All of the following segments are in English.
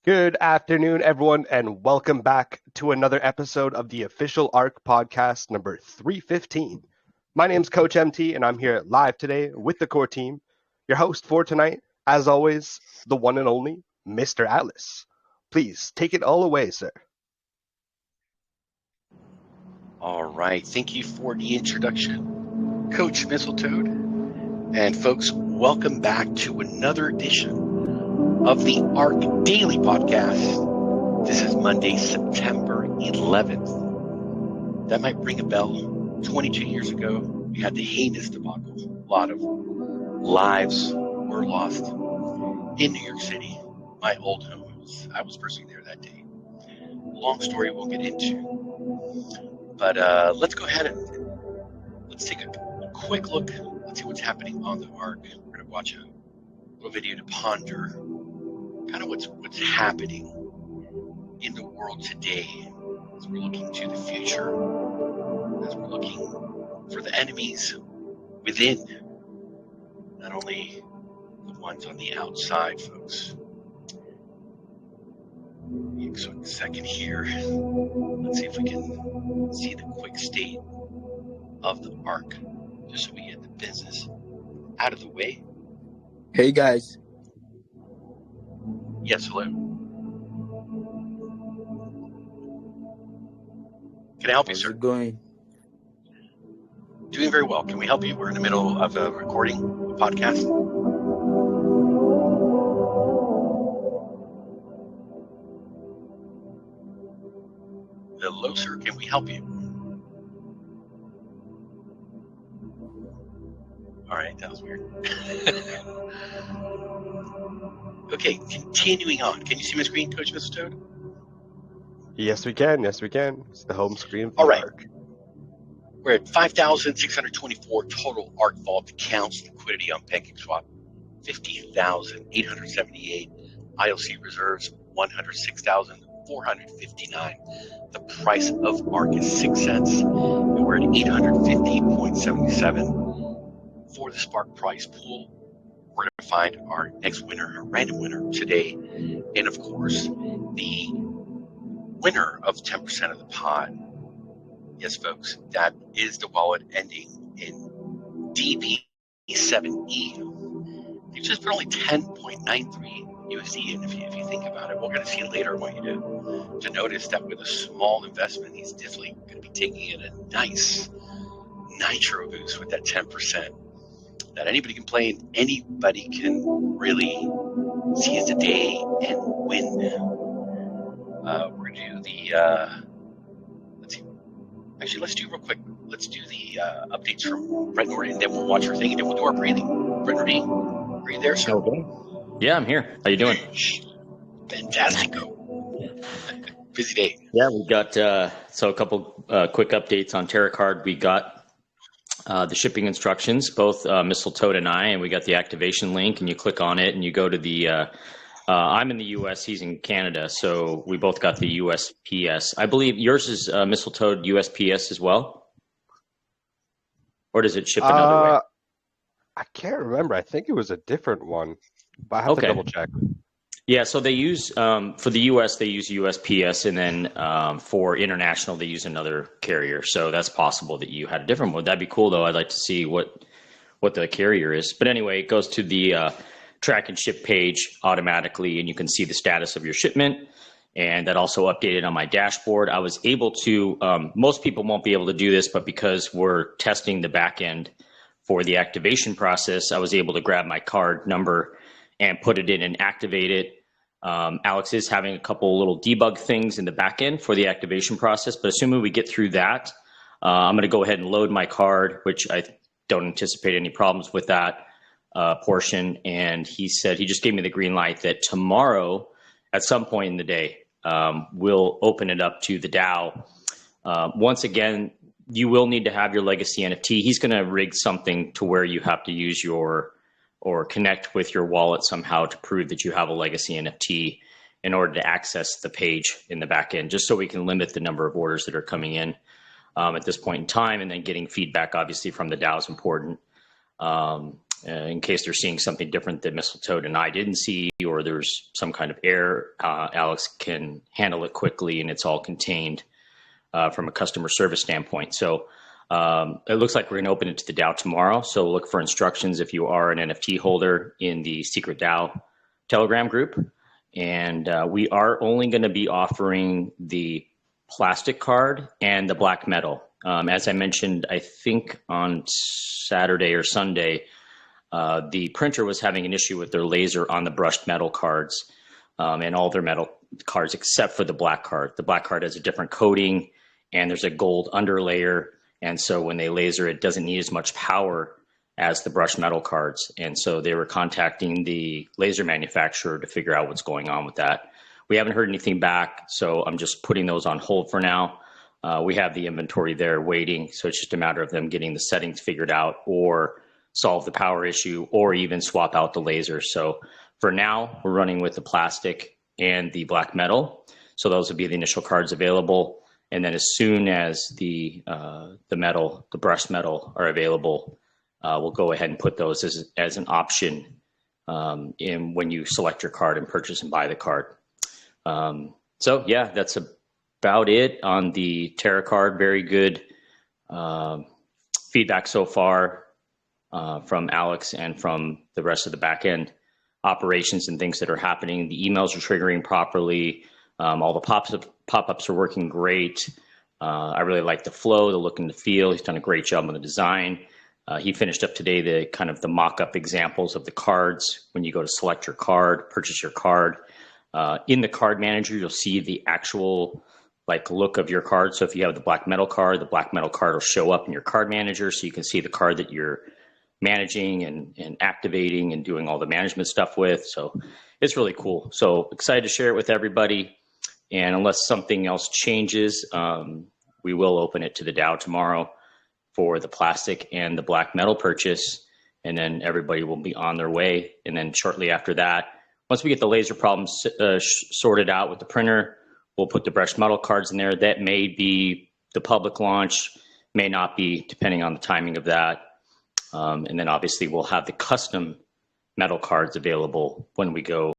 Good afternoon, everyone, and welcome back to another episode of the official ARK podcast number 315. My name's Coach MT, and I'm here live today with the core team. Your host for tonight, as always, the one and only Mr. Atlas. Please take it all away, sir. All right. Thank you for the introduction, Coach Mistletoe. And folks, welcome back to another edition of the ARK Daily Podcast. This is Monday, September 11th. That might ring a bell. 22 years ago, we had the heinous debacle. A lot of lives were lost in New York City, my old home. I was personally there that day. Long story we'll get into. But let's go ahead and let's take a quick look. Let's see what's happening on the ARK. We're going to watch a little video to ponder kind of what's happening in the world today as we're looking to the future, as we're looking for the enemies within, not only the ones on the outside, folks. So in a second here, let's see if we can see the quick state of the ARK, just so we get the business out of the way. Hey guys. Yes, hello. Can I help you, sir? How's it going? Doing very well. Can we help you? We're in the middle of a recording, a podcast. Hello, sir. Can we help you? All right, that was weird. Okay, continuing on. Can you see my screen, Coach Mistletoe? Yes, we can. Yes, we can. It's the home screen of the All right. ARK. We're at 5,624 total ARK Vault accounts, liquidity on PancakeSwap, 50,878, IOC reserves, 106,459. The price of ARK is 6 cents, and we're at 850.77 for the Spark price pool. We're going to find our next winner, our random winner today, and of course, the winner of 10% of the pot. Yes, folks, that is the wallet ending in DB7E. It's just for only 10.93 USD, and if you think about it, we're going to see later. I want you to notice that with a small investment, he's definitely going to be taking in a nice nitro boost with that 10%. That anybody can play and anybody can really seize the day and win. We're going to do the, let's see. Actually, let's do real quick. Let's do the updates from Brett Nordin, and then we'll watch our thing, and then we'll do our breathing. Brett Nordin, are you there, sir? Okay. Yeah, I'm here. How you doing? Fantastic. Busy day. Yeah, we got so a couple quick updates on Terra Card. We got the shipping instructions, both Mistletoe and I, and we got the activation link, and you click on it, and you go to the. I'm in the U.S., he's in Canada, so we both got the USPS. I believe yours is Mistletoe USPS as well, or does it ship another way? I can't remember. I think it was a different one, but I have to double check. Yeah, so they use, for the U.S., they use USPS, and then for international, they use another carrier. So that's possible that you had a different one. That'd be cool, though. I'd like to see what the carrier is. But anyway, it goes to the track and ship page automatically, and you can see the status of your shipment. And that also updated on my dashboard. I was able to, most people won't be able to do this, but because we're testing the back end for the activation process, I was able to grab my card number and put it in and activate it. Alex is having a couple little debug things in the back end for the activation process, but assuming we get through that, I'm going to go ahead and load my card, which I don't anticipate any problems with that portion. And he said, he just gave me the green light that tomorrow at some point in the day, we'll open it up to the DAO. Once again, you will need to have your legacy NFT. He's going to rig something to where you have to use your or connect with your wallet somehow to prove that you have a legacy NFT in order to access the page in the back end, just so we can limit the number of orders that are coming in at this point in time, and then getting feedback obviously from the DAO is important. in case they're seeing something different that Mistletoe and I didn't see, or there's some kind of error. Alex can handle it quickly, and it's all contained from a customer service standpoint. So it looks like we're going to open it to the DAO tomorrow. So look for instructions if you are an NFT holder in the Secret DAO Telegram group. And we are only going to be offering the plastic card and the black metal. As I mentioned, I think on Saturday or Sunday, the printer was having an issue with their laser on the brushed metal cards and all their metal cards except for the black card. The black card has a different coating and there's a gold underlayer. And so when they laser, it doesn't need as much power as the brushed metal cards. And so they were contacting the laser manufacturer to figure out what's going on with that. We haven't heard anything back, so I'm just putting those on hold for now. We have the inventory there waiting, so it's just a matter of them getting the settings figured out or solve the power issue or even swap out the laser. So for now, we're running with the plastic and the black metal. So those will be the initial cards available. And then as soon as the metal, the brushed metal are available, we'll go ahead and put those as an option in when you select your card and purchase and buy the card. So yeah, that's about it on the Terra card. Very good feedback so far from Alex and from the rest of the back end operations and things that are happening. The emails are triggering properly. All the pop-ups are working great. I really like the flow, the look and the feel. He's done a great job on the design. He finished up today the mock-up examples of the cards. When you go to select your card, purchase your card, in the card manager, you'll see the actual look of your card. So if you have the black metal card will show up in your card manager, so you can see the card that you're managing and activating and doing all the management stuff with. So it's really cool. So excited to share it with everybody. And unless something else changes, we will open it to the DAO tomorrow for the plastic and the black metal purchase. And then everybody will be on their way. And then shortly after that, once we get the laser problems sorted out with the printer, we'll put the brushed metal cards in there. That may be the public launch, may not be, depending on the timing of that. And then obviously we'll have the custom metal cards available when we go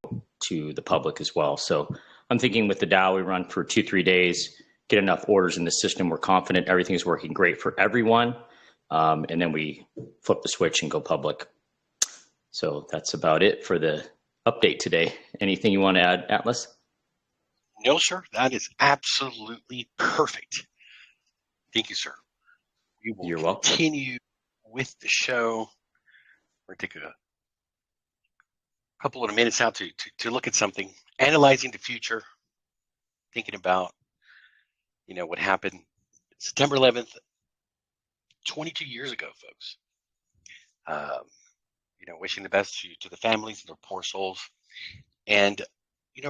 to the public as well. So I'm thinking with the DAO, we run for 2-3 days, get enough orders in the system. We're confident everything's working great for everyone. And then we flip the switch and go public. So that's about it for the update today. Anything you want to add, Atlas? No, sir. That is absolutely perfect. Thank you, sir. We will You're welcome. Continue with the show. We're going to take a couple of minutes out to look at something, analyzing the future, thinking about, what happened September 11th, 22 years ago, folks. Wishing the best to the families and their poor souls, and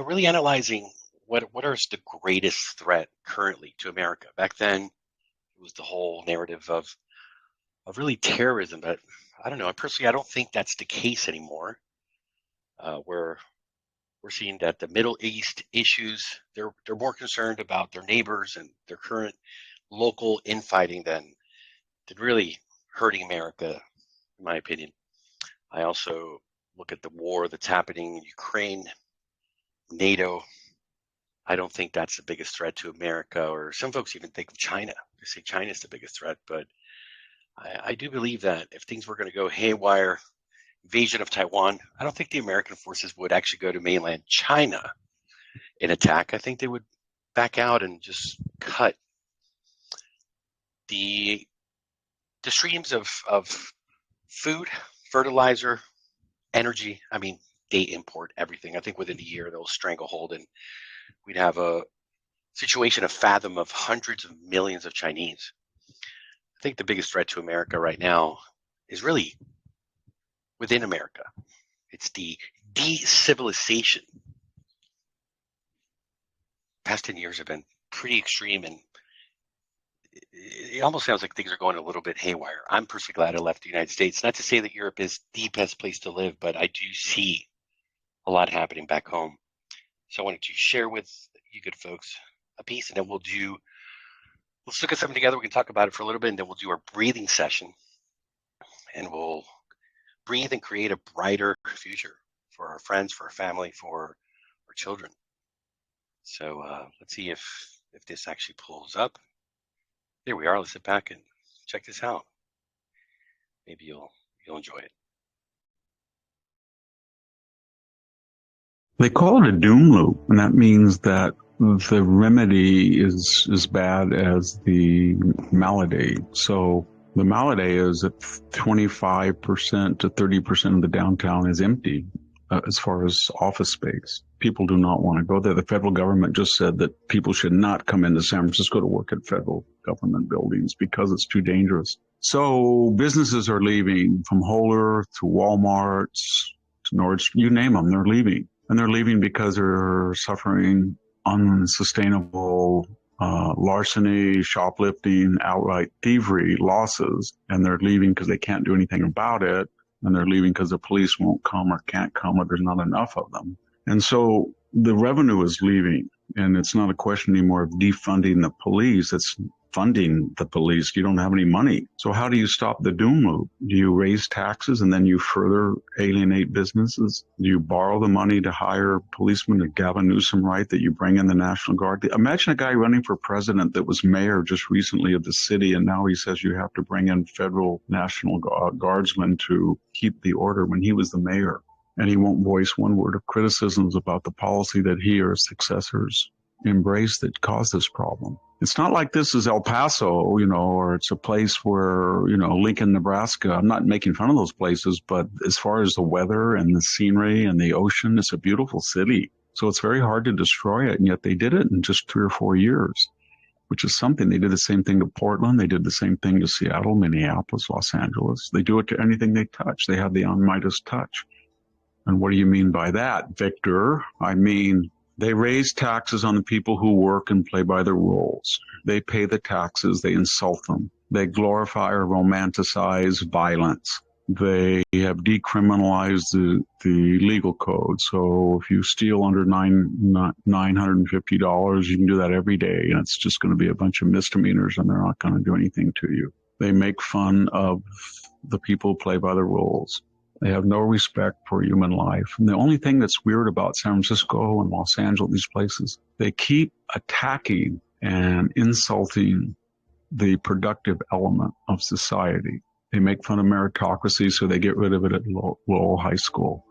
really analyzing what is the greatest threat currently to America. Back then, it was the whole narrative of really terrorism, but I don't know. Personally, I don't think that's the case anymore. We're seeing that the Middle East issues, they're more concerned about their neighbors and their current local infighting than really hurting America, in my opinion. I also look at the war that's happening in Ukraine, NATO. I don't think that's the biggest threat to America, or some folks even think of China. They say China is the biggest threat, but I do believe that if things were going to go haywire, invasion of Taiwan, I don't think the American forces would actually go to mainland China in attack. I think they would back out and just cut the streams of food, fertilizer, energy. I mean, they import everything. I think within a year they'll stranglehold, and we'd have a situation of fathom of hundreds of millions of Chinese. I think the biggest threat to America right now is really within America. It's the de-civilization. Past 10 years have been pretty extreme, and it almost sounds like things are going a little bit haywire. I'm personally glad I left the United States. Not to say that Europe is the best place to live, but I do see a lot happening back home. So I wanted to share with you good folks a piece, and then let's look at something together. We can talk about it for a little bit, and then we'll do our breathing session, and we'll breathe and create a brighter future for our friends, for our family, for our children. So let's see if this actually pulls up. There we are. Let's sit back and check this out. Maybe you'll enjoy it. They call it a doom loop, and that means that the remedy is as bad as the malady. So the malady is that 25% to 30% of the downtown is empty as far as office space. People do not want to go there. The federal government just said that people should not come into San Francisco to work at federal government buildings because it's too dangerous. So businesses are leaving, from Whole Earth to Walmart's to Nordin, you name them, they're leaving. And they're leaving because they're suffering unsustainable larceny, shoplifting, outright thievery, losses. And they're leaving because they can't do anything about it. And they're leaving because the police won't come or can't come or there's not enough of them. And so the revenue is leaving. And it's not a question anymore of defunding the police. It's funding the police. You don't have any money. So how do you stop the doom loop? Do you raise taxes and then you further alienate businesses? Do you borrow the money to hire policemen to Gavin Newsom, right, that you bring in the National Guard? Imagine a guy running for president that was mayor just recently of the city, and now he says you have to bring in federal National Guardsmen to keep the order when he was the mayor. And he won't voice one word of criticisms about the policy that he or his successors embrace that caused this problem. It's not like this is El Paso, or it's a place where, Lincoln, Nebraska. I'm not making fun of those places, but as far as the weather and the scenery and the ocean, it's a beautiful city. So it's very hard to destroy it. And yet they did it in just 3 or 4 years, which is something. They did the same thing to Portland. They did the same thing to Seattle, Minneapolis, Los Angeles. They do it to anything they touch. They have the Midas touch. And what do you mean by that, Victor? I mean, they raise taxes on the people who work and play by the rules. They pay the taxes. They insult them. They glorify or romanticize violence. They have decriminalized the legal code. So if you steal under $950, you can do that every day, and it's just going to be a bunch of misdemeanors, and they're not going to do anything to you. They make fun of the people who play by the rules. They have no respect for human life. And the only thing that's weird about San Francisco and Los Angeles, these places, they keep attacking and insulting the productive element of society. They make fun of meritocracy, so they get rid of it at Lowell High School.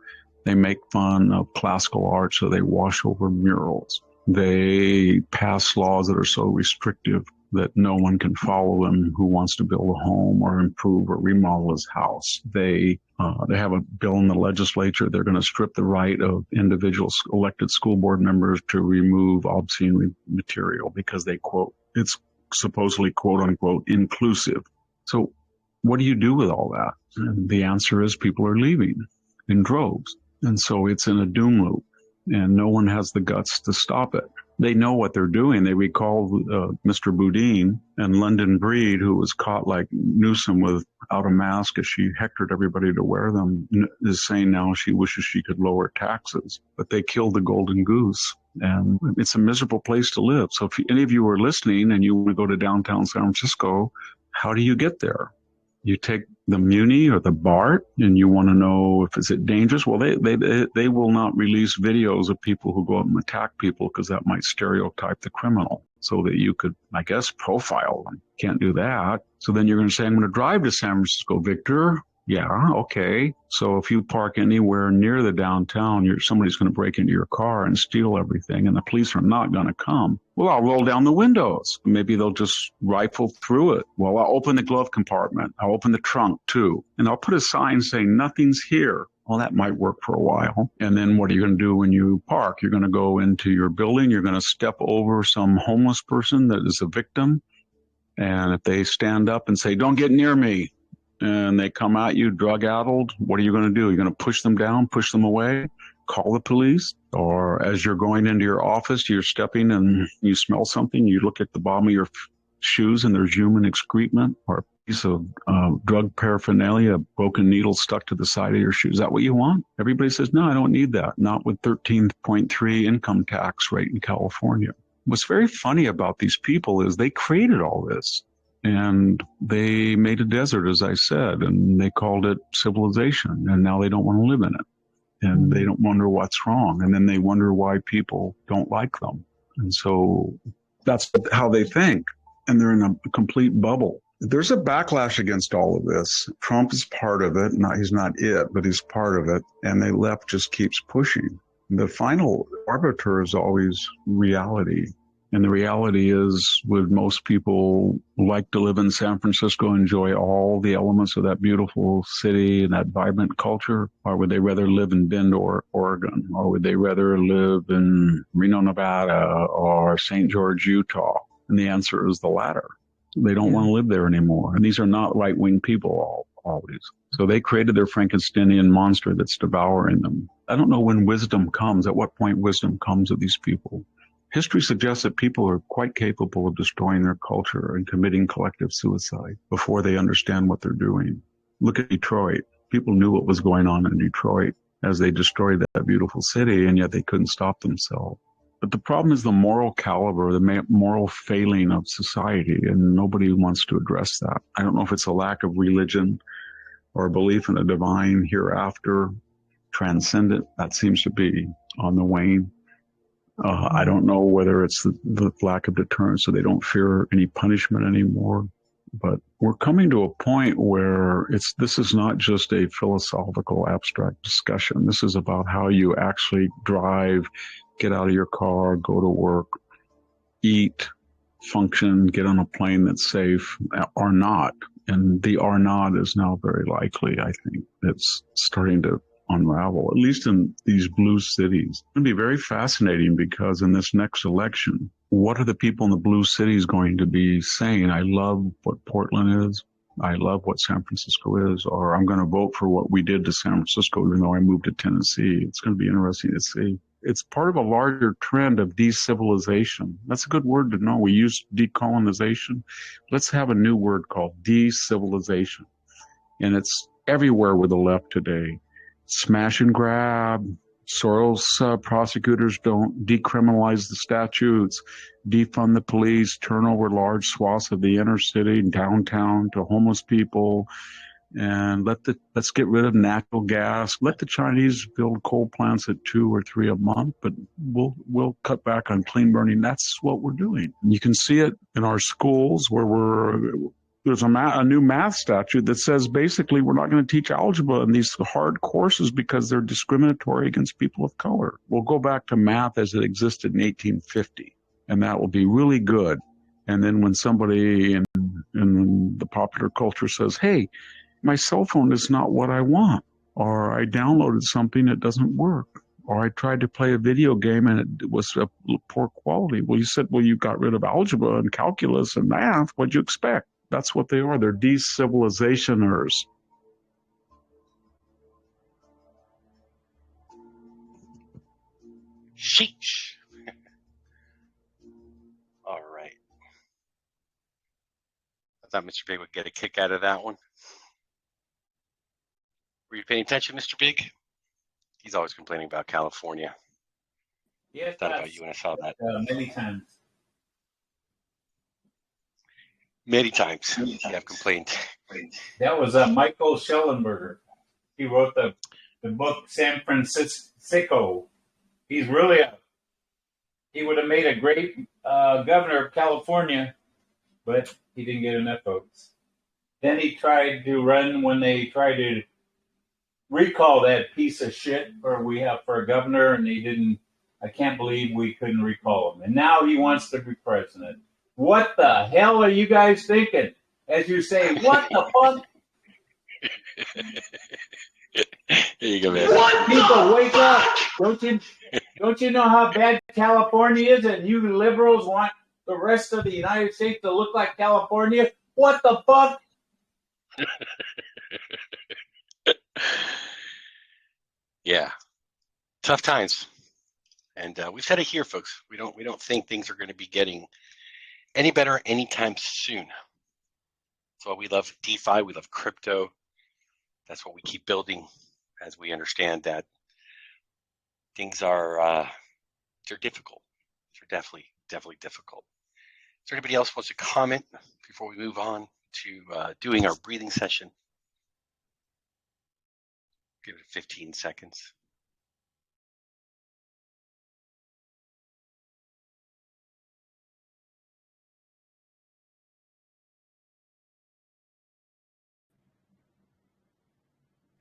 They make fun of classical art, so they wash over murals. They pass laws that are so restrictive that no one can follow them who wants to build a home or improve or remodel his house. They have a bill in the legislature. They're going to strip the right of individual elected school board members to remove obscene material because they, quote, it's supposedly, quote unquote, inclusive. So what do you do with all that? And the answer is people are leaving in droves. And so it's in a doom loop, and no one has the guts to stop it. They know what they're doing. They recall Mr. Boudin and London Breed, who was caught like Newsom without a mask as she hectored everybody to wear them, is saying now she wishes she could lower taxes. But they killed the golden goose. And it's a miserable place to live. So if any of you are listening and you want to go to downtown San Francisco, how do you get there? You take the Muni or the BART, and you want to know if is it dangerous. Well, they will not release videos of people who go out and attack people because that might stereotype the criminal, so that you could, I guess, profile them. Can't do that. So then you're going to say, I'm going to drive to San Francisco, Victor. Yeah, okay. So if you park anywhere near the downtown, somebody's going to break into your car and steal everything, and the police are not going to come. Well, I'll roll down the windows. Maybe they'll just rifle through it. Well, I'll open the glove compartment. I'll open the trunk too. And I'll put a sign saying nothing's here. Well, that might work for a while. And then what are you going to do when you park? You're going to go into your building. You're going to step over some homeless person that is a victim. And if they stand up and say, don't get near me, and they come at you drug-addled, what are you going to do? You're going to push them down, push them away, call the police? Or as you're going into your office, you're stepping and you smell something, you look at the bottom of your shoes and there's human excrement or a piece of drug paraphernalia, a broken needle stuck to the side of your shoe. Is that what you want? Everybody says, no, I don't need that. Not with 13.3 income tax rate in California. What's very funny about these people is they created all this. And they made a desert, as I said, and they called it civilization. And now they don't want to live in it. And they don't wonder what's wrong. And then they wonder why people don't like them. And so that's how they think. And they're in a complete bubble. There's a backlash against all of this. Trump is part of it. He's not it, but he's part of it. And the left just keeps pushing. The final arbiter is always reality. And the reality is, would most people like to live in San Francisco, enjoy all the elements of that beautiful city and that vibrant culture? Or would they rather live in Bend, Oregon? Or would they rather live in Reno, Nevada, or St. George, Utah? And the answer is the latter. They don't want to live there anymore. And these are not right-wing people always. So they created their Frankensteinian monster that's devouring them. I don't know when wisdom comes, at what point wisdom comes of these people. History suggests that people are quite capable of destroying their culture and committing collective suicide before they understand what they're doing. Look at Detroit. People knew what was going on in Detroit as they destroyed that beautiful city, and yet they couldn't stop themselves. But the problem is the moral caliber, the moral failing of society, and nobody wants to address that. I don't know if it's a lack of religion or a belief in a divine hereafter, transcendent. That seems to be on the wane. I don't know whether it's the lack of deterrence, so they don't fear any punishment anymore. But we're coming to a point where this is not just a philosophical, abstract discussion. This is about how you actually drive, get out of your car, go to work, eat, function, get on a plane that's safe, or not. And the or not is now very likely, I think. It's starting to unravel, at least in these blue cities. It's going to be very fascinating because in this next election, what are the people in the blue cities going to be saying? I love what Portland is. I love what San Francisco is, or I'm going to vote for what we did to San Francisco, even though I moved to Tennessee. It's going to be interesting to see. It's part of a larger trend of decivilization. That's a good word to know. We use decolonization. Let's have a new word called decivilization. And it's everywhere with the left today. Smash and grab. Soros prosecutors don't decriminalize the statutes, defund the police, turn over large swaths of the inner city and downtown to homeless people, and let's get rid of natural gas. Let the Chinese build coal plants at 2 or 3 a month, but we'll cut back on clean burning. That's what we're doing. You can see it in our schools where there's a new math statute that says basically we're not going to teach algebra in these hard courses because they're discriminatory against people of color. We'll go back to math as it existed in 1850, and that will be really good. And then when somebody in the popular culture says, hey, my cell phone is not what I want, or I downloaded something that doesn't work, or I tried to play a video game and it was of poor quality. Well, you said, well, you got rid of algebra and calculus and math. What'd you expect? That's what they are. They're decivilizationers. Sheesh. All right. I thought Mr. Big would get a kick out of that one. Were you paying attention, Mr. Big? He's always complaining about California. Yes, Thought about you when I saw that. many times. Many times. You have complained. That was Michael Schellenberger. He wrote the book San Francisco. He's really he would have made a great governor of California, but he didn't get enough votes. Then he tried to run when they tried to recall that piece of shit for a governor, and he didn't. I can't believe we couldn't recall him. And now he wants to be president. What the hell are you guys thinking? As you say, what the fuck? There you go, man. What? People, wake up! Don't you know how bad California is, and you liberals want the rest of the United States to look like California? What the fuck? Yeah, tough times, and we've said it here, folks. We don't think things are going to be getting any better anytime soon. That's why we love DeFi. We love crypto. That's what we keep building, as we understand that things are they're difficult. They're definitely difficult. Is there anybody else who wants to comment before we move on to doing our breathing session? Give it 15 seconds.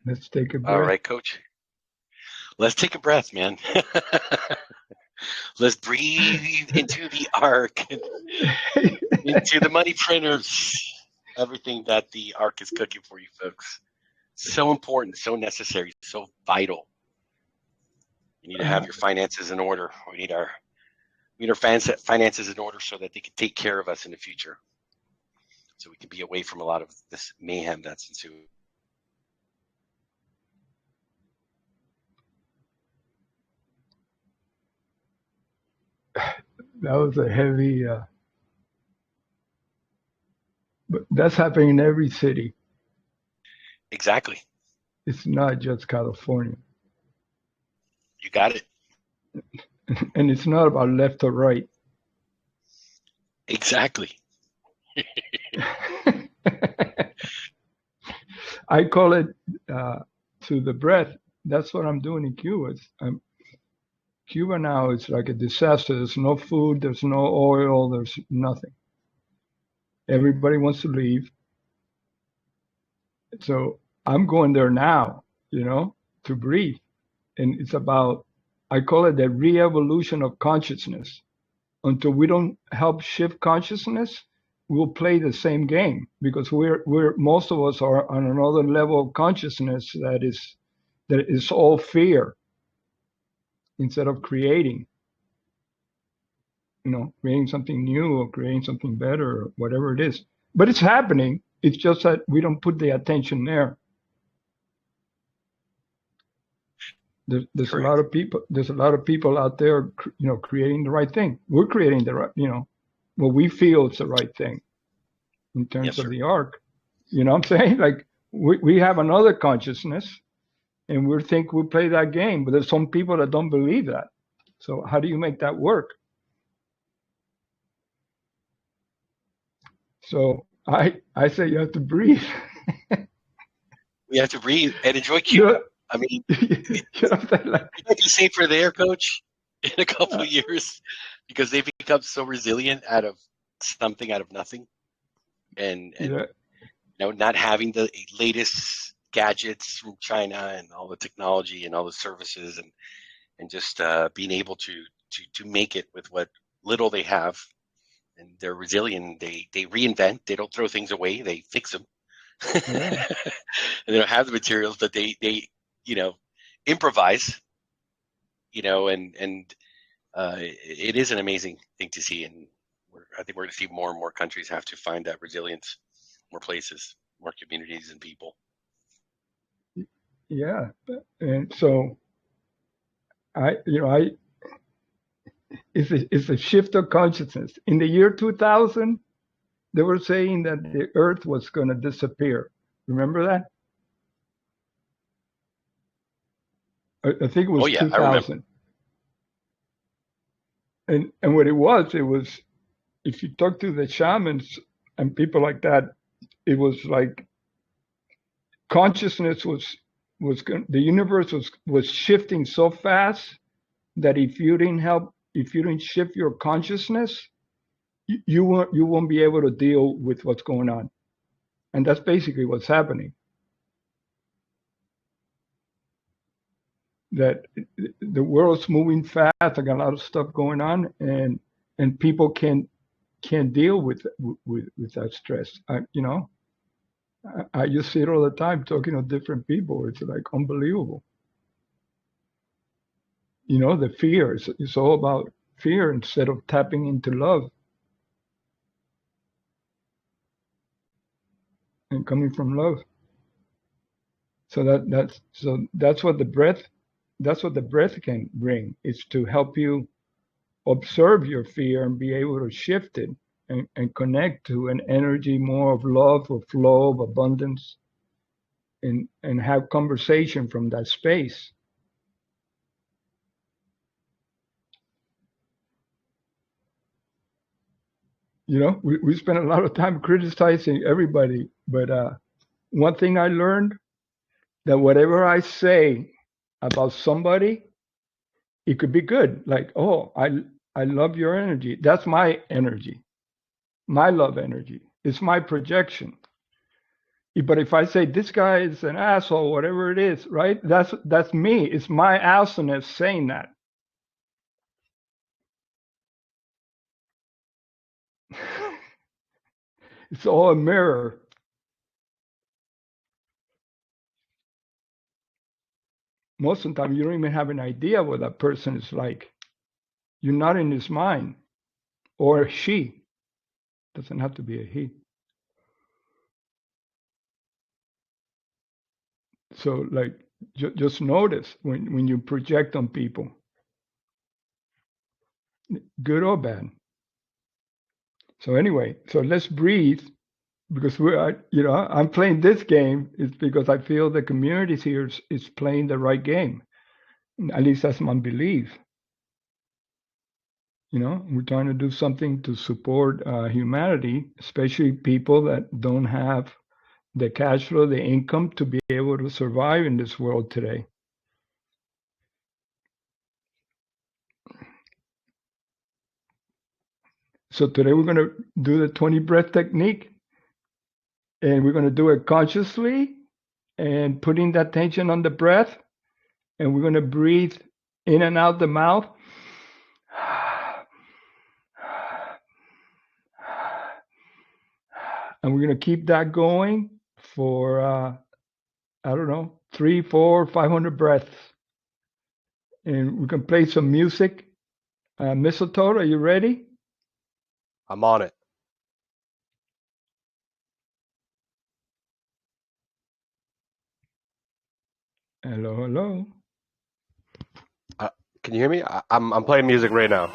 Let's take a breath. All right, Coach. Let's take a breath, man. Let's breathe into the ARK, into the money printers, everything that the ARK is cooking for you folks. So important, so necessary, so vital. You need to have your finances in order. We need our finances in order so that they can take care of us in the future. So we can be away from a lot of this mayhem that's ensuing. That was a heavy, but that's happening in every city. Exactly. It's not just California. You got it. And it's not about left or right. Exactly. I call it to the breath. That's what I'm doing in Cuba. Cuba now is like a disaster. There's no food, there's no oil, there's nothing. Everybody wants to leave. So I'm going there now, to breathe. And it's about, I call it the re-evolution of consciousness. Until we don't help shift consciousness, we'll play the same game because most of us are on another level of consciousness that is all fear instead of creating something new or creating something better or whatever it is. But it's happening. It's just that we don't put the attention there. There's a lot of people. There's a lot of people out there, creating the right thing. We're creating the right, what we feel is the right thing in terms of the ARK. You know what I'm saying? Like we have another consciousness, and we think we play that game. But there's some people that don't believe that. So how do you make that work? So I say you have to breathe. We have to breathe and enjoy Cuba. I mean, like, might be safer there, Coach, in a couple of years because they've become so resilient out of something, out of nothing, and not having the latest gadgets from China and all the technology and all the services and just being able to make it with what little they have, and they're resilient. They reinvent. They don't throw things away. They fix them. And they don't have the materials, but they improvise, and it is an amazing thing to see. And I think we're going to see more and more countries have to find that resilience, more places, more communities and people. Yeah. And so it's a shift of consciousness. In the year 2000, they were saying that the earth was going to disappear. Remember that? I think it was 2000. And what it was, if you talk to the shamans and people like that, it was like consciousness the universe was shifting so fast that if you didn't shift your consciousness, you won't be able to deal with what's going on. And that's basically what's happening. That the world's moving fast. I got a lot of stuff going on, and people can't deal with that stress. I just see it all the time talking to different people. It's like unbelievable. The fear. It's all about fear instead of tapping into love and coming from love. So that's what the breath. That's what the breath can bring. It's to help you observe your fear and be able to shift it and connect to an energy more of love, of flow, of abundance, and have conversation from that space. we spend a lot of time criticizing everybody, but one thing I learned, that whatever I say about somebody, it could be good. Like, oh, I love your energy. That's my energy, my love energy. It's my projection. But if I say this guy is an asshole, whatever it is, right? That's me. It's my assness saying that. It's all a mirror. Most of the time, you don't even have an idea what that person is like. You're not in his mind, or she. Doesn't have to be a he. So, like, just notice when you project on people, good or bad. So anyway, so let's breathe, because I'm playing this game is because I feel the community here is playing the right game. At least that's my belief. We're trying to do something to support humanity, especially people that don't have the cash flow, the income to be able to survive in this world today. So today we're going to do the 20 breath technique, and we're going to do it consciously and putting that tension on the breath, and we're going to breathe in and out the mouth. And we're going to keep that going for, 3, 4, 500 breaths. And we can play some music. Mistletoe, are you ready? I'm on it. Hello, hello. Can you hear me? I'm playing music right now.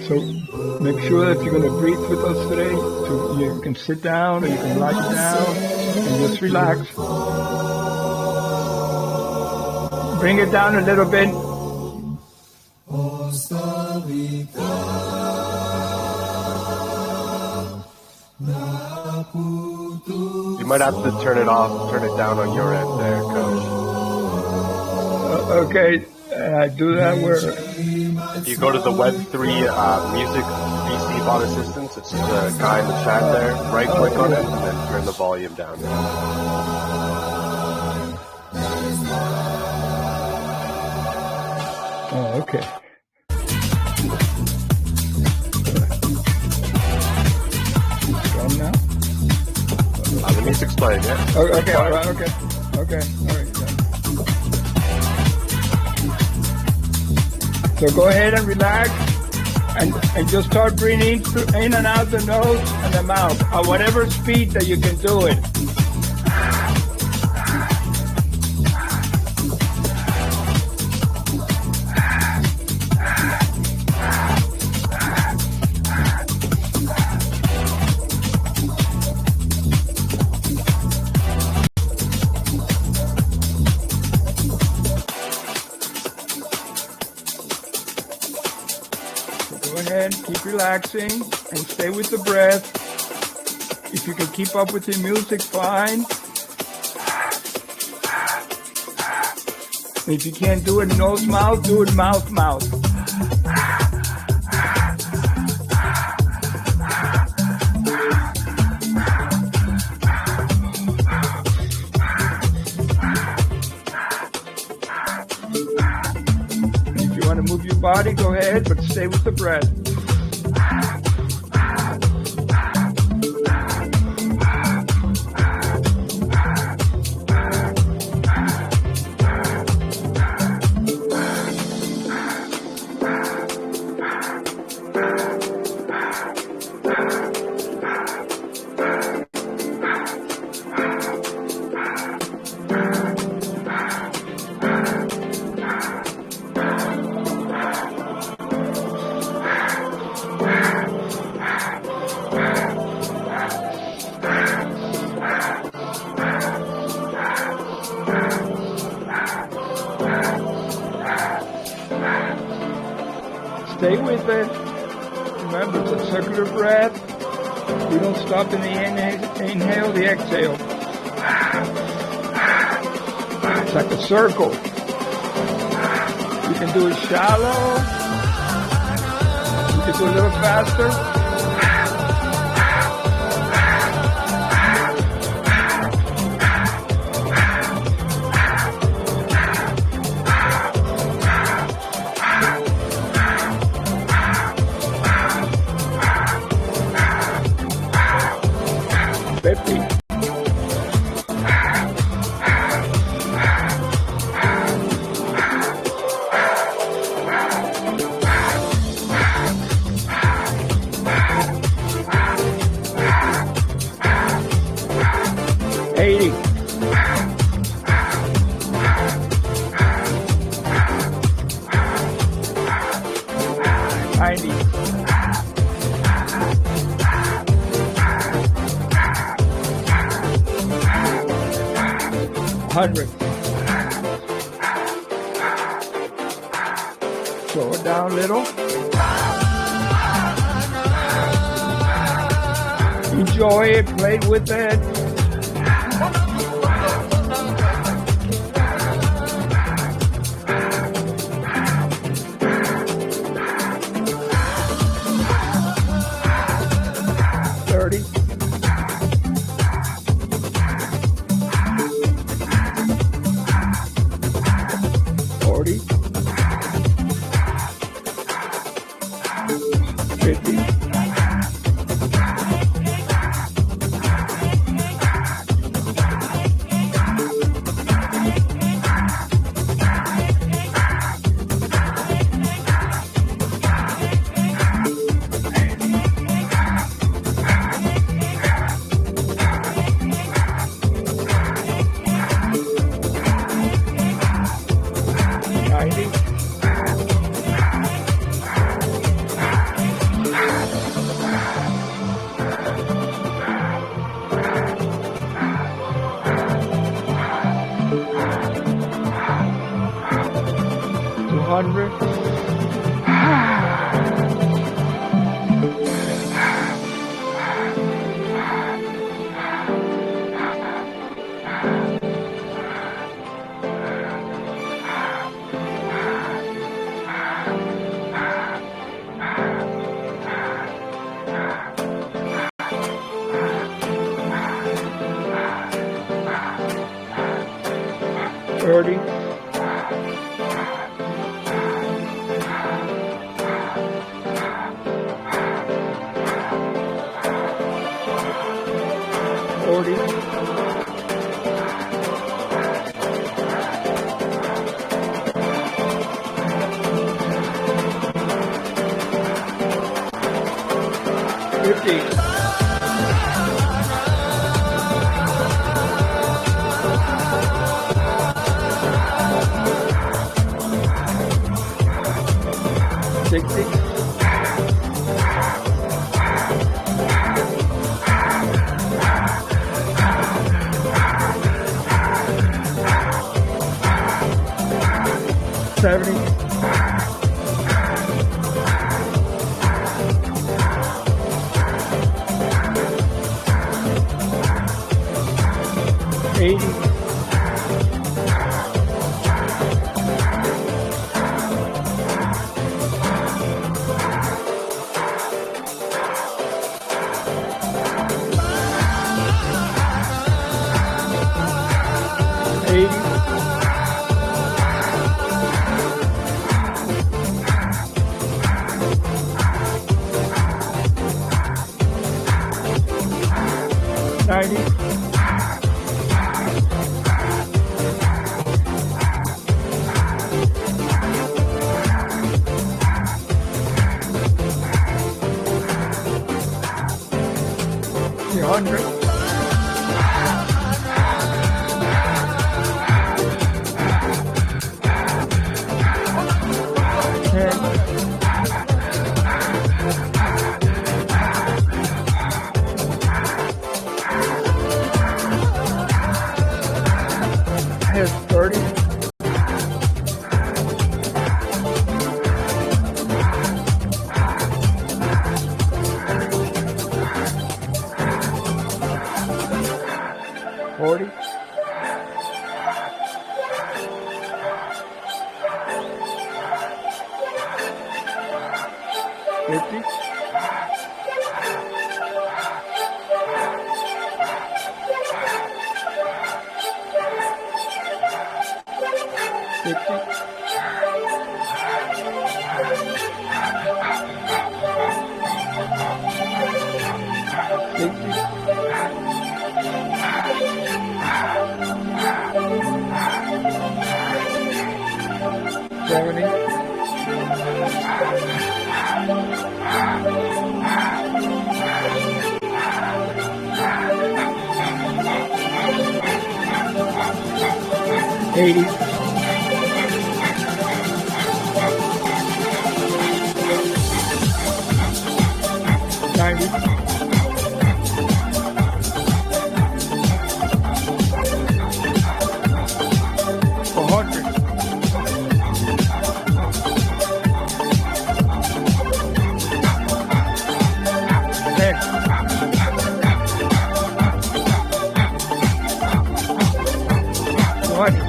So make sure that you're going to breathe with us today. So you can sit down or you can lie down and just relax. Bring it down a little bit. You might have to turn it down on your end there, Coach. Okay, I do that where... If you go to the Web3 Music VC Bot Assistance, it's the guy in the chat there. Right click on it and then turn the volume down. Oh, okay. Done now? The music's playing, yeah? Okay, all right, okay. Okay, all right. Done. So go ahead and relax and just start breathing in and out the nose and the mouth at whatever speed that you can do it. Keep relaxing and stay with the breath. If you can keep up with the music, fine. If you can't do it nose mouth, do it mouth mouth. If you want to move your body, go ahead, but stay with the breath. Stay with it. Remember, it's a circular breath. We don't stop in the inhale, the exhale. It's like a circle. You can do it shallow. You can do it a little faster. 50. 80. 90. 100. Slow it down a little. Enjoy it, play with it. 50. 80. 90. 100. 10. 20.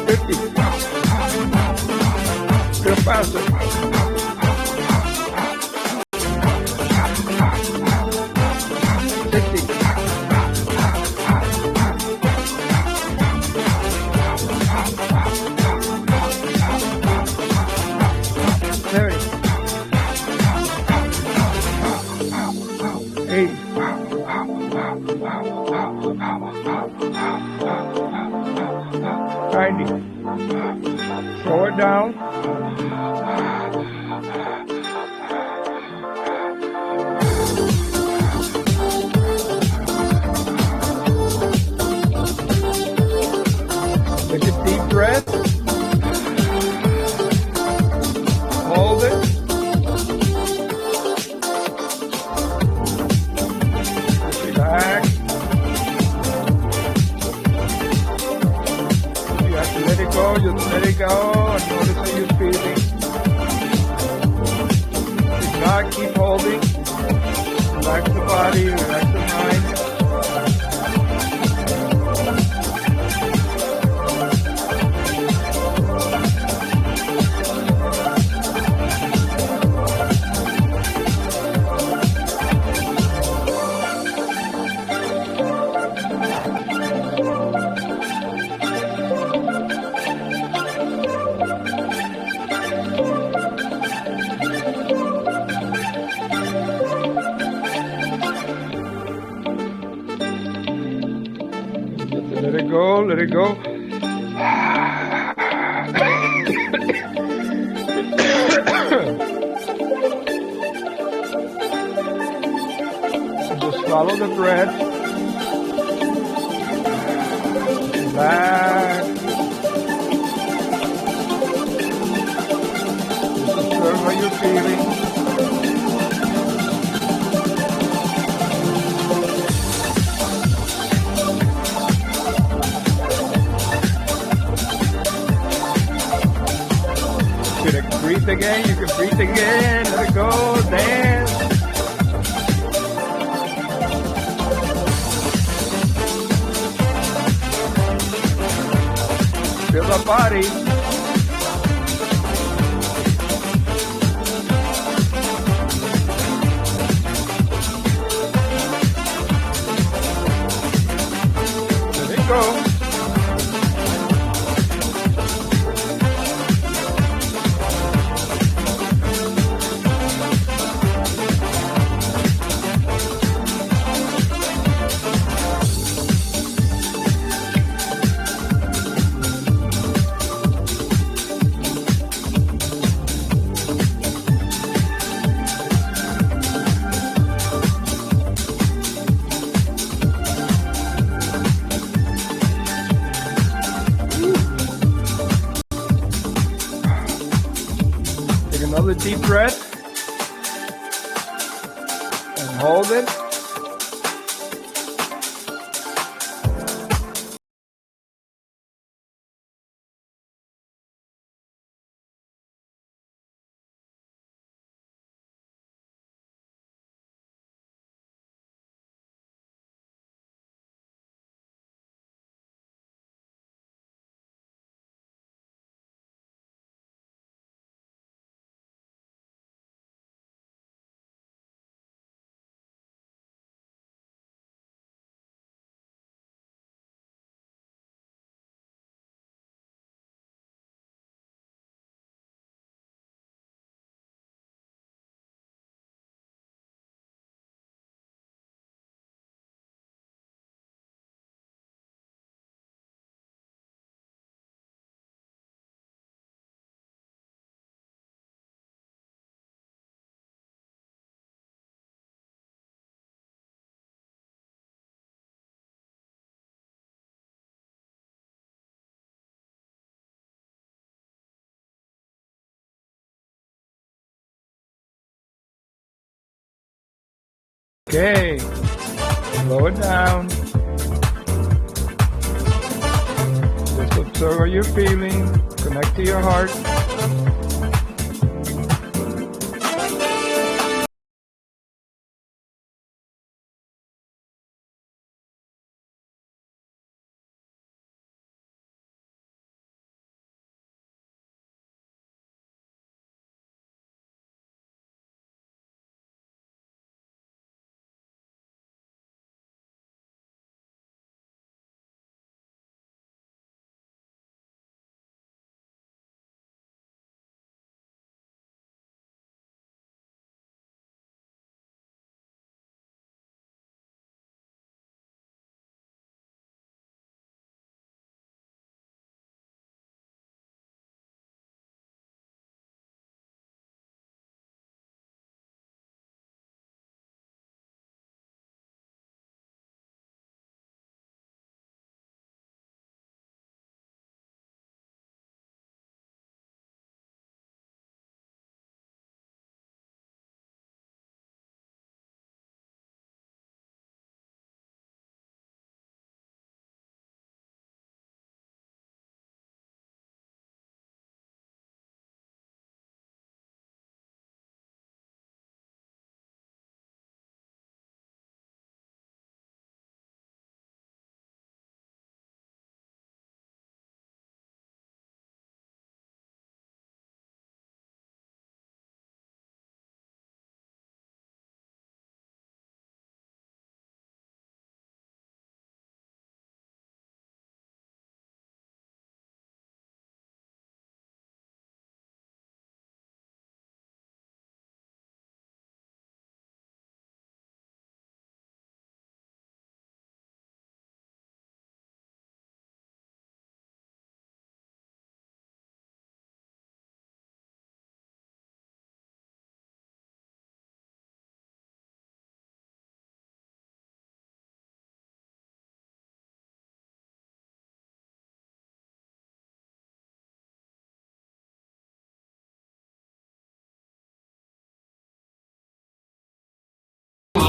50. Still faster. 60. 70. 80. 90. Slow it down. 'Take a deep breath. Hold it. Relax. You have to let it go. Just let it go and notice how you're feeling. If not, keep holding. Relax the body, relax the mind. Let it go, let it go. Just follow the breath. Relax. Just observe how you're feeling. Breathe again, you can breathe again, let it go, dance. Feel the body. Let it go. Another deep breath and hold it. Okay. Slow it down. Just observe what you're feeling. Connect to your heart.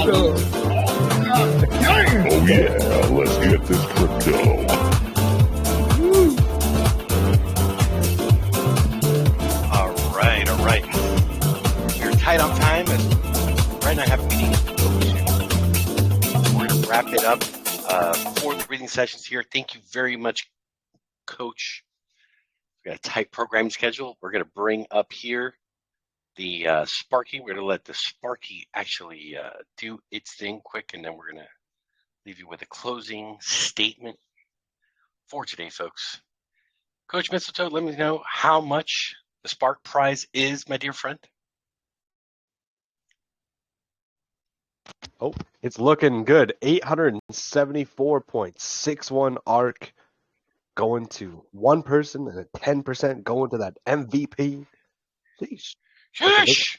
Oh yeah, let's get this crypto. All right. You're tight on time. Right now I have a meeting. We're going to wrap it up. 4th reading sessions here. Thank you very much, Coach. We've got a tight programming schedule. We're going to bring up here the Sparky. We're going to let the Sparky actually do its thing quick, and then we're going to leave you with a closing statement for today, folks. Coach Mistletoe, let me know how much the Spark prize is, my dear friend. Oh, it's looking good. 874.61 ARK going to one person and a 10% going to that MVP. Sheesh. Shush!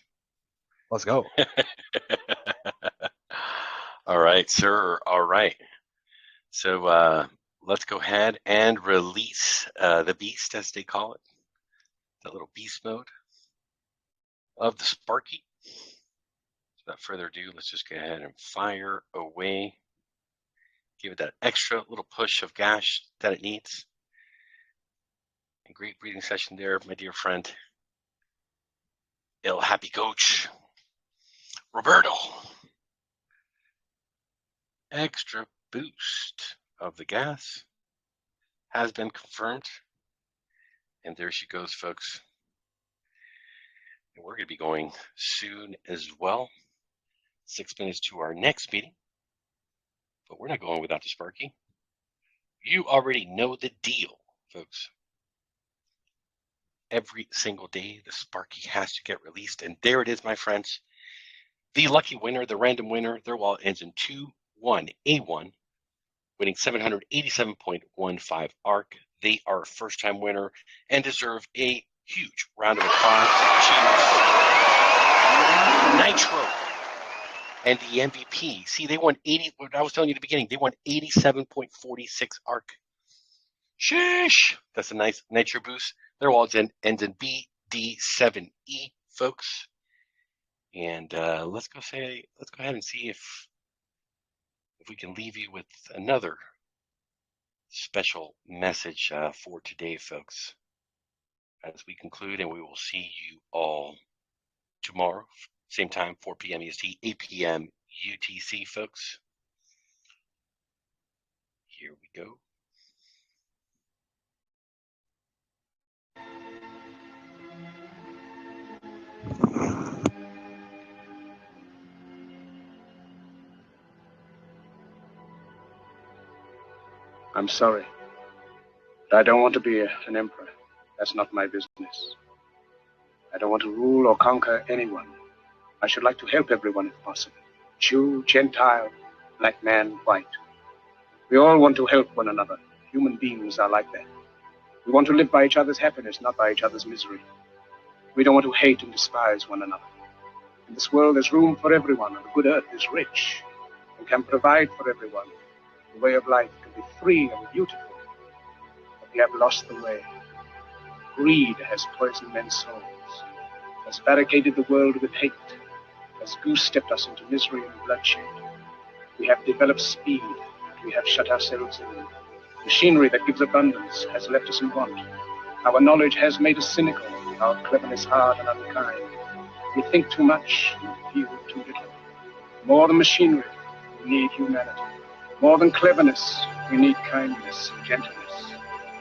Let's go. All right, sir. All right. So let's go ahead and release the beast, as they call it, the little beast mode of the Sparky. Without further ado, let's just go ahead and fire away. Give it that extra little push of gas that it needs. A great breathing session there, my dear friend. ElHappyCoach. Roberto. Extra boost of the gas has been confirmed. And there she goes, folks. And we're going to be going soon as well. 6 minutes to our next meeting. But we're not going without the Sparky. You already know the deal, folks. Every single day, the Sparky has to get released. And there it is, my friends. The lucky winner, the random winner, their wallet ends in 21A1, winning 787.15 ARK. They are a first-time winner and deserve a huge round of applause. Cheers. Nitro. And the MVP. See, they won 80. What I was telling you at the beginning, they won 87.46 ARK. Sheesh. That's a nice nitro boost. Their wallet ends in BD7E, folks. And let's go ahead and see if if we can leave you with another special message for today, folks, as we conclude, and we will see you all tomorrow, same time, 4 p.m. EST, 8 p.m. UTC, folks. Here we go. I'm sorry, but I don't want to be an emperor. That's not my business. I don't want to rule or conquer anyone. I should like to help everyone if possible. Jew, Gentile, black man, white. We all want to help one another. Human beings are like that. We want to live by each other's happiness, not by each other's misery. We don't want to hate and despise one another. In this world, there's room for everyone, and the good earth is rich and can provide for everyone. The way of life can be free and beautiful, but we have lost the way. Greed has poisoned men's souls, has barricaded the world with hate, has goose-stepped us into misery and bloodshed. We have developed speed, but we have shut ourselves in. Machinery that gives abundance has left us in want. Our knowledge has made us cynical, our cleverness hard and unkind. We think too much and feel too little. More than machinery, we need humanity. More than cleverness, we need kindness and gentleness.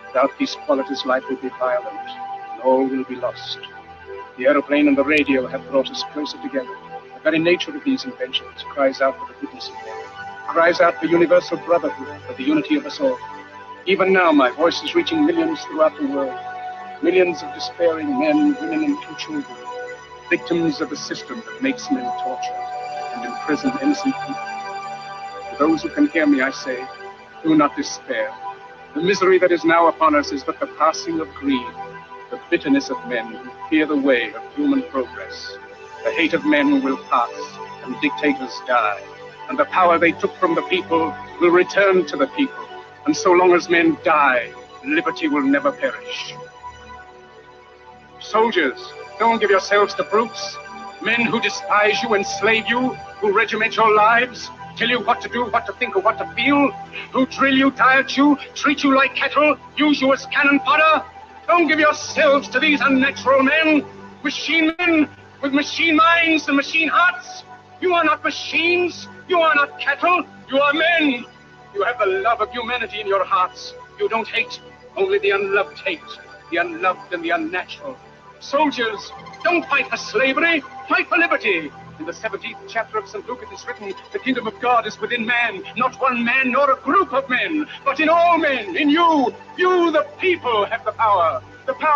Without these qualities, life will be violent, and all will be lost. The aeroplane and the radio have brought us closer together. The very nature of these inventions cries out for the goodness of men, cries out for universal brotherhood, for the unity of us all. Even now, my voice is reaching millions throughout the world. Millions of despairing men, women, and children, victims of the system that makes men torture and imprison innocent people. To those who can hear me, I say, do not despair. The misery that is now upon us is but the passing of greed, the bitterness of men who fear the way of human progress. The hate of men will pass, and dictators die, and the power they took from the people will return to the people. And so long as men die, liberty will never perish. Soldiers, don't give yourselves to brutes, men who despise you, enslave you, who regiment your lives, tell you what to do, what to think, or what to feel, who drill you, diet you, treat you like cattle, use you as cannon fodder. Don't give yourselves to these unnatural men with machine minds and machine hearts. You are not machines, you are not cattle, you are men. You have the love of humanity in your hearts. You don't hate, only the unloved hate, the unloved and the unnatural. Soldiers, don't fight for slavery, fight for liberty. In the 17th chapter of St. Luke it is written, the kingdom of God is within man, not one man nor a group of men, but in all men, in you. You, the people, have the power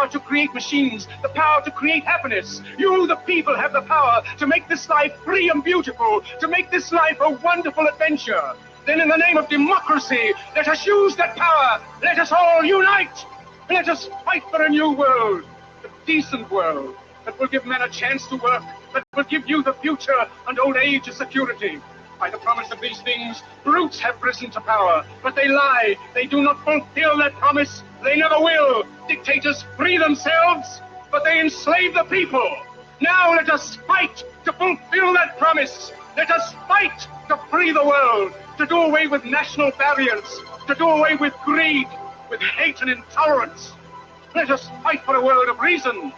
to create machines, the power to create happiness. You, the people, have the power to make this life free and beautiful, to make this life a wonderful adventure. Then in the name of democracy, let us use that power. Let us all unite. Let us fight for a new world, a decent world that will give men a chance to work, that will give you the future and old age a security. By the promise of these things, brutes have risen to power, but they lie. They do not fulfill that promise. They never will. Dictators free themselves, but they enslave the people. Now let us fight to fulfill that promise. Let us fight to free the world, to do away with national barriers, to do away with greed, with hate and intolerance. Let us fight for a world of reason,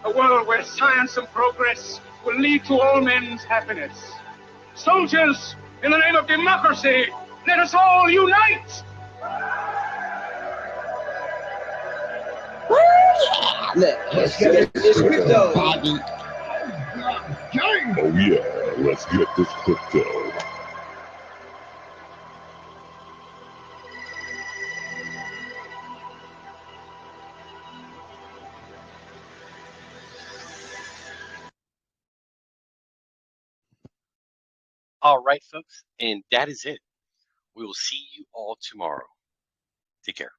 a world where science and progress will lead to all men's happiness. Soldiers, in the name of democracy, let us all unite! Let's get this crypto. Oh yeah, let's get this crypto. All right, folks, and that is it. We will see you all tomorrow. Take care.